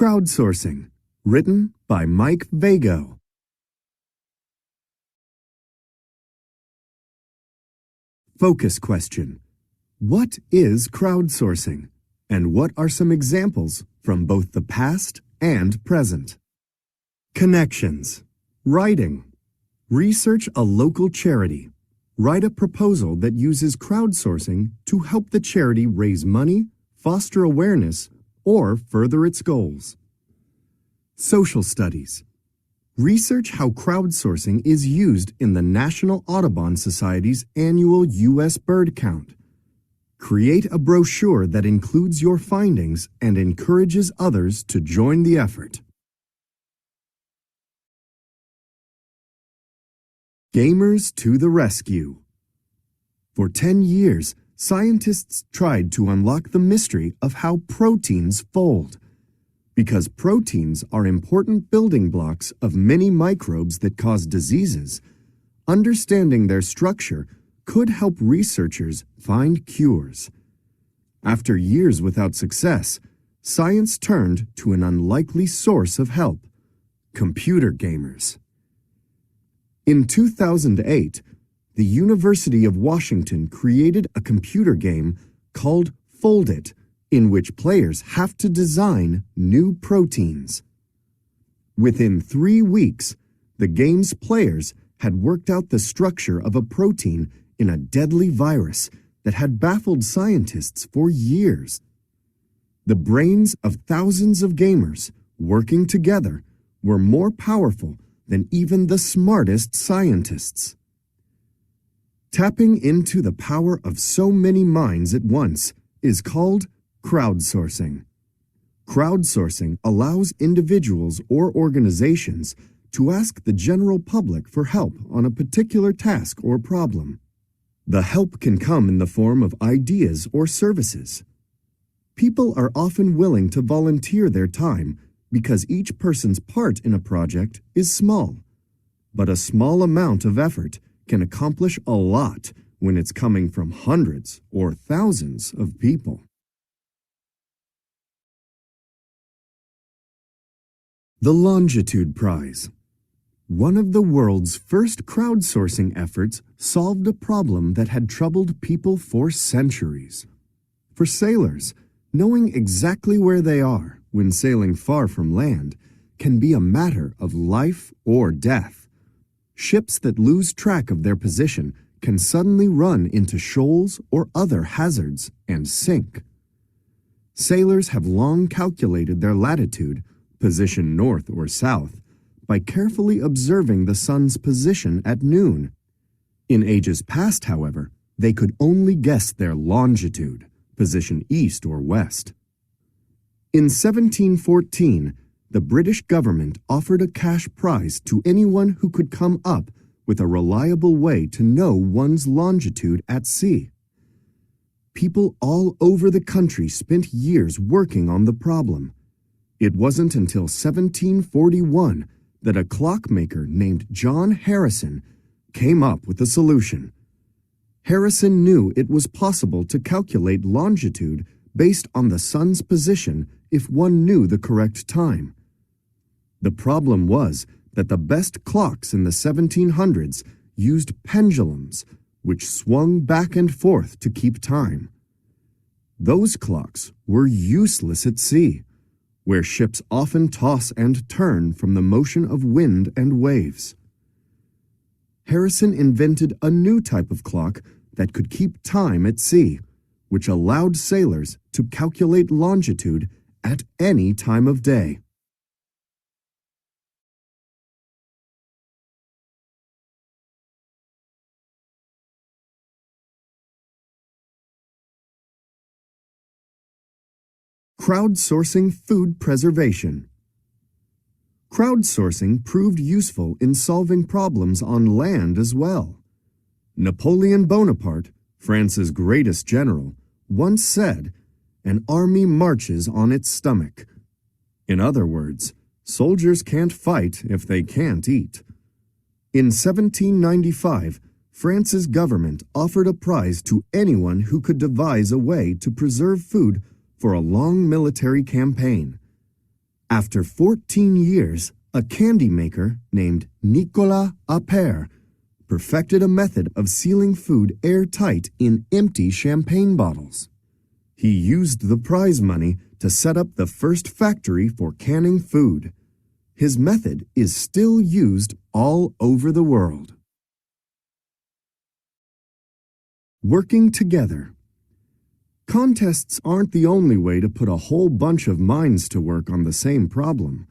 Crowdsourcing, written by Mike Vago. Focus question. What is crowdsourcing, and what are some examples from both the past and present? Connections. Writing. Research a local charity. Write a proposal that uses crowdsourcing to help the charity raise money, foster awareness, or further its goals. Social studies. Research how crowdsourcing is used in the National Audubon Society's annual U.S. bird count. Create a brochure that includes your findings and encourages others to join the effort. Gamers to the rescue. For 10 years, scientists tried to unlock the mystery of how proteins fold. Because proteins are important building blocks of many microbes that cause diseases, understanding their structure could help researchers find cures. After years without success, science turned to an unlikely source of help: computer gamers. In 2008, the University of Washington created a computer game called Fold It, in which players have to design new proteins. Within 3 weeks, the game's players had worked out the structure of a protein in a deadly virus that had baffled scientists for years. The brains of thousands of gamers working together were more powerful than even the smartest scientists. Tapping into the power of so many minds at once is called crowdsourcing. Crowdsourcing allows individuals or organizations to ask the general public for help on a particular task or problem. The help can come in the form of ideas or services. People are often willing to volunteer their time because each person's part in a project is small. But a small amount of effort can accomplish a lot when it's coming from hundreds or thousands of people. The Longitude Prize. One of the world's first crowdsourcing efforts solved a problem that had troubled people for centuries. For sailors, knowing exactly where they are when sailing far from land can be a matter of life or death. Ships that lose track of their position can suddenly run into shoals or other hazards and sink. Sailors have long calculated their latitude, position north or south, by carefully observing the sun's position at noon. In ages past, however, they could only guess their longitude, position east or west. In 1714, the British government offered a cash prize to anyone who could come up with a reliable way to know one's longitude at sea. People all over the country spent years working on the problem. It wasn't until 1741 that a clockmaker named John Harrison came up with a solution. Harrison knew it was possible to calculate longitude based on the sun's position if one knew the correct time. The problem was that the best clocks in the 1700s used pendulums, which swung back and forth to keep time. Those clocks were useless at sea, where ships often toss and turn from the motion of wind and waves. Harrison invented a new type of clock that could keep time at sea, which allowed sailors to calculate longitude at any time of day. Crowdsourcing food preservation. Crowdsourcing proved useful in solving problems on land as well. Napoleon Bonaparte, France's greatest general, once said, "An army marches on its stomach." In other words, soldiers can't fight if they can't eat. In 1795, France's government offered a prize to anyone who could devise a way to preserve food for a long military campaign. After 14 years, a candy maker named Nicolas Appert perfected a method of sealing food airtight in empty champagne bottles. He used the prize money to set up the first factory for canning food. His method is still used all over the world. Working together. Contests aren't the only way to put a whole bunch of minds to work on the same problem.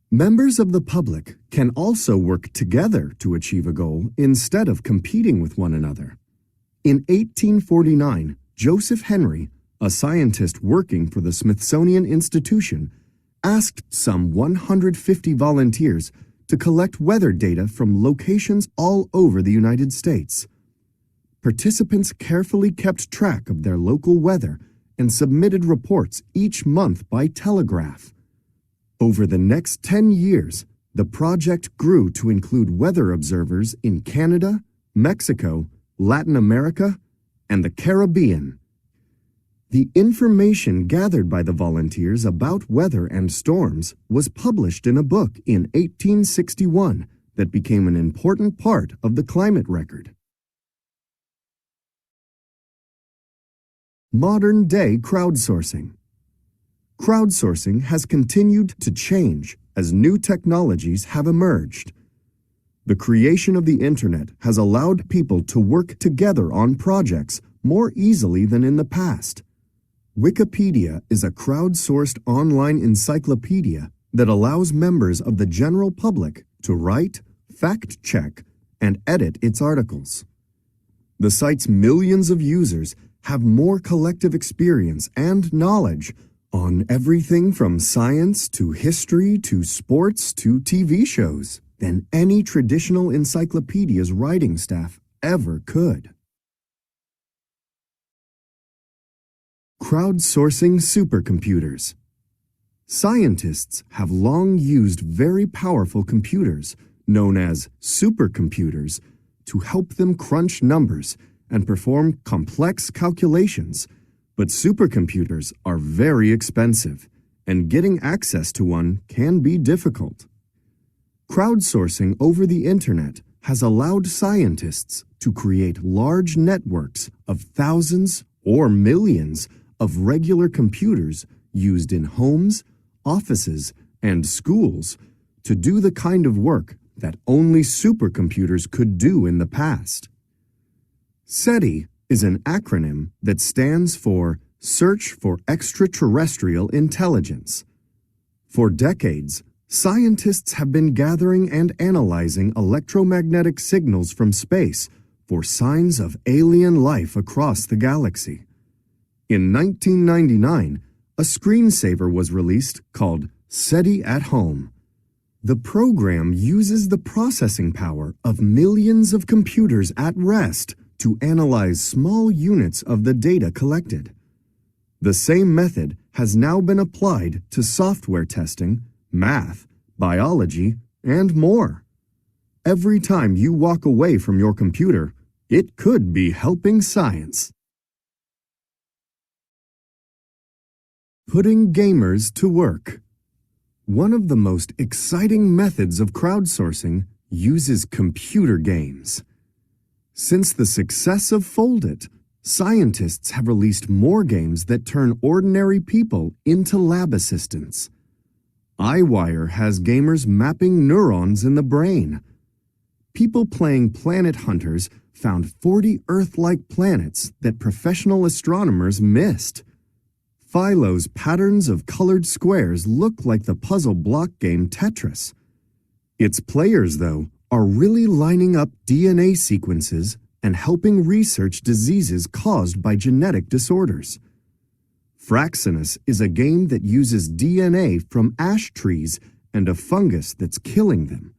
Members of the public can also work together to achieve a goal instead of competing with one another. In 1849, Joseph Henry, a scientist working for the Smithsonian Institution, asked some 150 volunteers to collect weather data from locations all over the United States. Participants carefully kept track of their local weather and submitted reports each month by telegraph. Over the next 10 years, the project grew to include weather observers in Canada, Mexico, Latin America, and the Caribbean. The information gathered by the volunteers about weather and storms was published in a book in 1861 that became an important part of the climate record. Modern-day crowdsourcing. Crowdsourcing has continued to change as new technologies have emerged. The creation of the Internet has allowed people to work together on projects more easily than in the past. Wikipedia is a crowdsourced online encyclopedia that allows members of the general public to write, fact-check, and edit its articles. The site's millions of users have more collective experience and knowledge on everything from science to history to sports to TV shows than any traditional encyclopedia's writing staff ever could. Crowdsourcing supercomputers. Scientists have long used very powerful computers, known as supercomputers, to help them crunch numbers and perform complex calculations, but supercomputers are very expensive, and getting access to one can be difficult. Crowdsourcing over the Internet has allowed scientists to create large networks of thousands or millions of regular computers used in homes, offices, and schools to do the kind of work that only supercomputers could do in the past. SETI is an acronym that stands for Search for Extraterrestrial Intelligence. For decades, scientists have been gathering and analyzing electromagnetic signals from space for signs of alien life across the galaxy. In 1999, a screensaver was released called SETI at Home. The program uses the processing power of millions of computers at rest to analyze small units of the data collected. The same method has now been applied to software testing, math, biology, and more. Every time you walk away from your computer, it could be helping science. Putting gamers to work. One of the most exciting methods of crowdsourcing uses computer games. Since the success of Fold-It, scientists have released more games that turn ordinary people into lab assistants. iWire has gamers mapping neurons in the brain. People playing Planet Hunters found 40 Earth-like planets that professional astronomers missed. Philo's patterns of colored squares look like the puzzle block game Tetris. Its players, though, are really lining up DNA sequences and helping research diseases caused by genetic disorders. Fraxinus is a game that uses DNA from ash trees and a fungus that's killing them.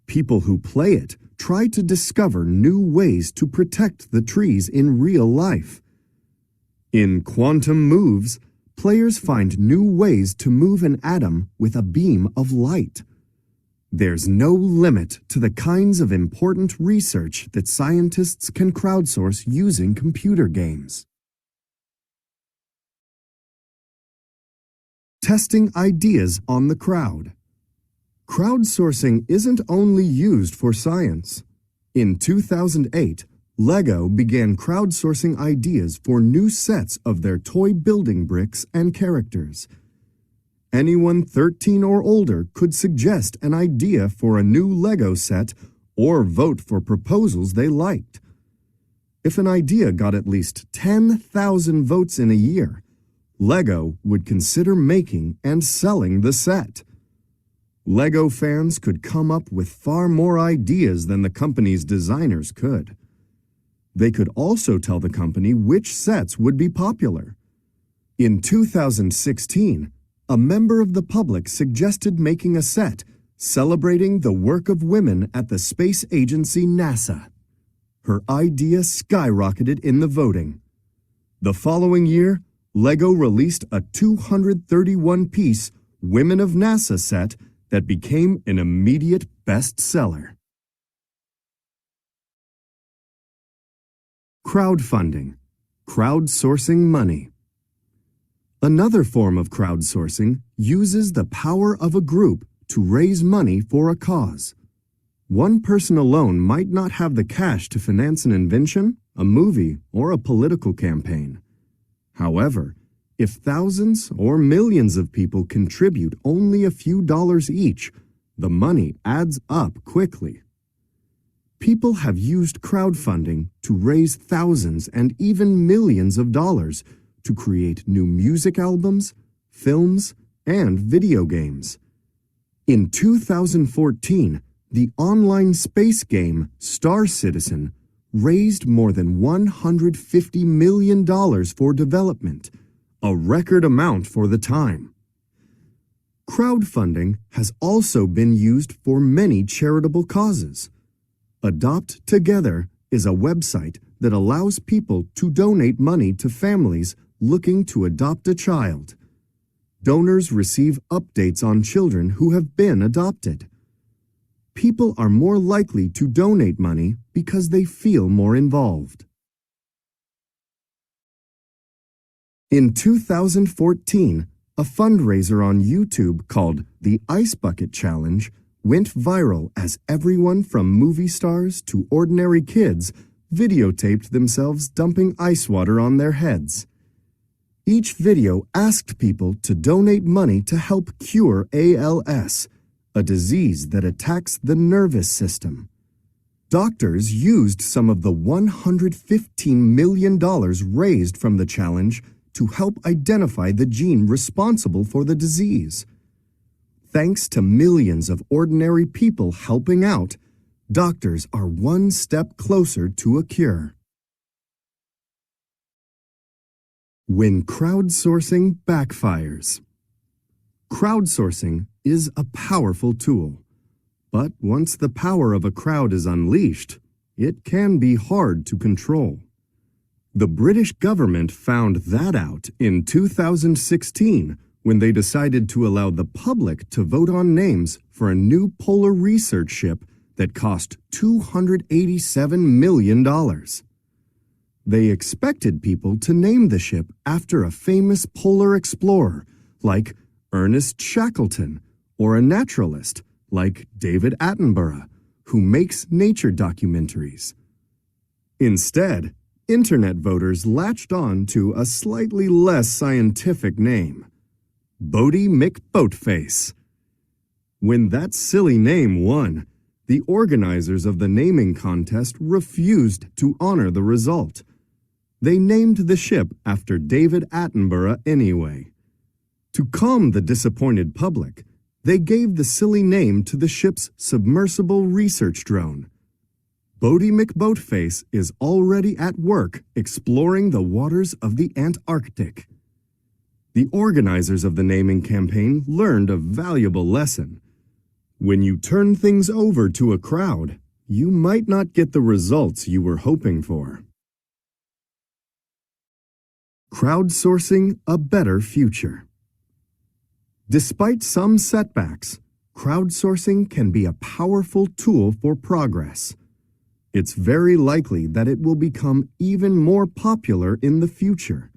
People who play it try to discover new ways to protect the trees in real life. In Quantum Moves, players find new ways to move an atom with a beam of light. There's no limit to the kinds of important research that scientists can crowdsource using computer games. testing ideas on the crowd. Crowdsourcing isn't only used for science. In 2008, LEGO began crowdsourcing ideas for new sets of their toy building bricks and characters. Anyone 13 or older could suggest an idea for a new LEGO set or vote for proposals they liked. If an idea got at least 10,000 votes in a year, LEGO would consider making and selling the set. LEGO fans could come up with far more ideas than the company's designers could. They could also tell the company which sets would be popular. In 2016, a member of the public suggested making a set celebrating the work of women at the space agency NASA. Her idea skyrocketed in the voting. The following year, LEGO released a 231-piece Women of NASA set that became an immediate bestseller. Crowdfunding, crowdsourcing money. Another form of crowdsourcing uses the power of a group to raise money for a cause. One person alone might not have the cash to finance an invention, a movie, or a political campaign. However, if thousands or millions of people contribute only a few dollars each, the money adds up quickly. People have used crowdfunding to raise thousands and even millions of dollars to create new music albums, films, and video games. In 2014, the online space game Star Citizen raised more than $150 million for development, a record amount for the time. Crowdfunding has also been used for many charitable causes. Adopt Together is a website that allows people to donate money to families looking to adopt a child. Donors receive updates on children who have been adopted. People are more likely to donate money because they feel more involved. In 2014, a fundraiser on YouTube called the Ice Bucket Challenge went viral as everyone from movie stars to ordinary kids videotaped themselves dumping ice water on their heads. Each video asked people to donate money to help cure ALS, a disease that attacks the nervous system. Doctors used some of the $115 million raised from the challenge to help identify the gene responsible for the disease. Thanks to millions of ordinary people helping out, doctors are one step closer to a cure. When crowdsourcing backfires. Crowdsourcing is a powerful tool, but once the power of a crowd is unleashed, it can be hard to control. The British government found that out in 2016 when they decided to allow the public to vote on names for a new polar research ship that cost $287 million. They expected people to name the ship after a famous polar explorer like Ernest Shackleton or a naturalist like David Attenborough, who makes nature documentaries. Instead, Internet voters latched on to a slightly less scientific name, Boaty McBoatface. When that silly name won, the organizers of the naming contest refused to honor the result. They named the ship after David Attenborough anyway. To calm the disappointed public, they gave the silly name to the ship's submersible research drone. Boaty McBoatface is already at work exploring the waters of the Antarctic. The organizers of the naming campaign learned a valuable lesson. When you turn things over to a crowd, you might not get the results you were hoping for. Crowdsourcing a better future. Despite some setbacks, crowdsourcing can be a powerful tool for progress. It's very likely that it will become even more popular in the future.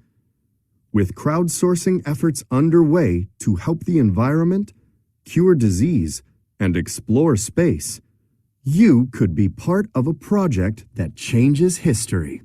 With crowdsourcing efforts underway to help the environment, cure disease, and explore space, you could be part of a project that changes history.